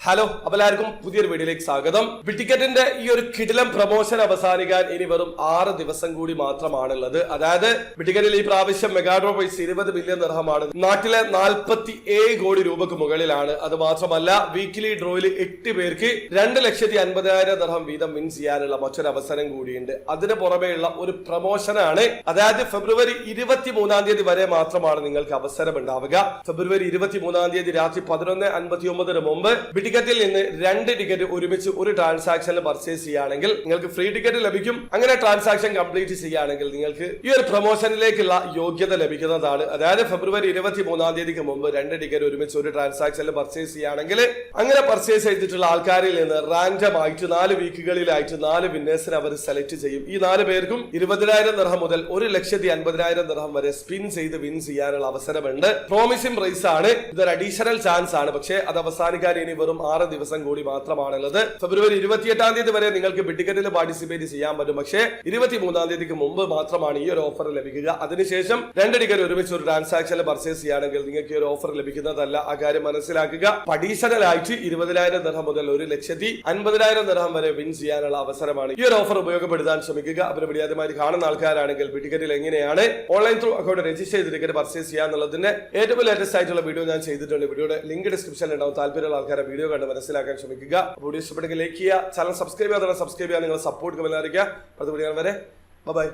Hello, എല്ലാവർക്കും പുതിയൊരു വീഡിയോയിലേക്ക് സ്വാഗതം. ടിക്കറ്റിന്റെ ഈ ഒരു കിടിലം പ്രൊമോഷൻ അവസാനിക്കാൻ ഇനി വെറും 6 ദിവസം കൂടി മാത്രമാണുള്ളത്. അതായത് ടിക്കറ്റിൽ ഈ പ്രാവശ്യം മെഗാഡ്രോ പ്രൈസ് 20 ബില്യൺ ദിർഹമാണ്. നാട്ടിലെ 47 കോടി രൂപക്ക് മുകളിലാണ്. അത് മാത്രമല്ല, വീക്കിലി ഡ്രോയിൽ 8 പേർക്ക് 2,50,000 ദിർഹം വീതം വിൻ ചെയ്യാനുള്ള മറ്റൊരു അവസരം കൂടിയുണ്ട്. അതിന് പുറമെയുള്ള ഒരു പ്രൊമോഷനാണ്. അതായത് ഫെബ്രുവരി 23-ാം തീയതി വരെ മാത്രമാണ് നിങ്ങൾക്ക് അവസരം ഉണ്ടാവുക. ഫെബ്രുവരി 23-ാം തീയതി രാത്രി 11:59 മുമ്പ് ടിക്കറ്റിൽ നിന്ന് 2 ടിക്കറ്റ് ഒരുമിച്ച് ഒരു ട്രാൻസാക്ഷനിൽ പർച്ചേസ് ചെയ്യുകയാണെങ്കിൽ നിങ്ങൾക്ക് ഫ്രീ ടിക്കറ്റ് ലഭിക്കും. അങ്ങനെ ട്രാൻസാക്ഷൻ കംപ്ലീറ്റ് ചെയ്യുകയാണെങ്കിൽ നിങ്ങൾക്ക് ഈ ഒരു പ്രൊമോഷനിലേക്കുള്ള യോഗ്യത ലഭിക്കുന്നതാണ്. അതായത് ഫെബ്രുവരി 23-ാം തീയതിക്ക് മുമ്പ് 2 ടിക്കറ്റ് ഒരുമിച്ച് ഒരു ട്രാൻസാക്ഷനിൽ പർച്ചേസ് ചെയ്യുകയാണെങ്കിൽ അങ്ങനെ പർച്ചേസ് ചെയ്തിട്ടുള്ള ആൾക്കാരിൽ നിന്ന് റാൻഡം ആയിട്ട് 4 വീക്കുകളിലായിട്ട് 4 വിന്നേഴ്സിനെ അവർ സെലക്ട് ചെയ്യും. ഈ 4 പേർക്കും 20,000 ദിർഹം മുതൽ 1,50,000 ദിർഹം വരെ സ്പിൻ ചെയ്ത് വിൻ ചെയ്യാനുള്ള അവസരമുണ്ട്. പ്രോമിസിംഗ് പ്രൈസ് ആണ്. ഇതൊരു അഡീഷണൽ ചാൻസ് ആണ്. പക്ഷേ അത് അവസാനിക്കാൻ ഇനി വെറും 6 ദിവസം കൂടി മാത്രമാണുള്ളത്. ഫെബ്രുവരി 28-ാം തീയതി വരെ നിങ്ങൾക്ക് ടിക്കറ്റിൽ പാർട്ടിസിപ്പേറ്റ് ചെയ്യാൻ പറ്റും. പക്ഷേ 23-ാം തീയതിക്ക് മുമ്പ് മാത്രമാണ് ഈ ഒരു ഓഫർ ലഭിക്കുക. അതിനുശേഷം 2 ടിക്കറ്റ് ഒരുമിച്ച് ഒരു ട്രാൻസാക്ഷനിൽ പർച്ചേസ് ചെയ്യുകയാണെങ്കിൽ നിങ്ങൾക്ക് ഈ ഒരു ഓഫർ ലഭിക്കുന്നതല്ല. ആ കാര്യം മനസ്സിലാക്കുക. അഡീഷണൽ ആയിട്ട് 20,000 ദിർഹം മുതൽ 1,50,000 ദിർഹം വരെ വിൻ ചെയ്യാനുള്ള അവസരമാണ്. ഈ ഒരു ഓഫർ ഉപയോഗപ്പെടുത്താൻ ശ്രമിക്കുക. അവരെ വിളിയാതമായി കാണുന്ന ആൾക്കാരാണെങ്കിൽ ടിക്കറ്റിൽ എങ്ങനെയാണ് ഓൺലൈൻ ത്രൂ അക്കൗണ്ട് രജിസ്റ്റർ ചെയ്ത് ടിക്കറ്റ് പർച്ചേസ് ചെയ്യാന്നുള്ളതിന്റെ ഏറ്റവും ലേറ്റസ്റ്റ് ആയിട്ടുള്ള വീഡിയോ ഞാൻ ചെയ്തിട്ടുണ്ട്. വീഡിയോയുടെ ലിങ്ക് ഡിസ്ക്രിപ്ഷനിൽ ഉണ്ടാവും. താല്പര്യമുള്ള ആൾക്കാരെ വീഡിയോ കണ്ട് മനസ്സിലാക്കാൻ ശ്രമിക്കുക. വീഡിയോ ഇഷ്ടപ്പെട്ടെങ്കിൽ ലൈക്ക് ചെയ്യുക, ചാനൽ സബ്സ്ക്രൈബ് ചെയ്യാതെ സബ്സ്ക്രൈബ് ചെയ്യാൻ നിങ്ങൾ സപ്പോർട്ട് അറിയിക്കുക. അടുത്ത വീഡിയോ വരെ ബൈ.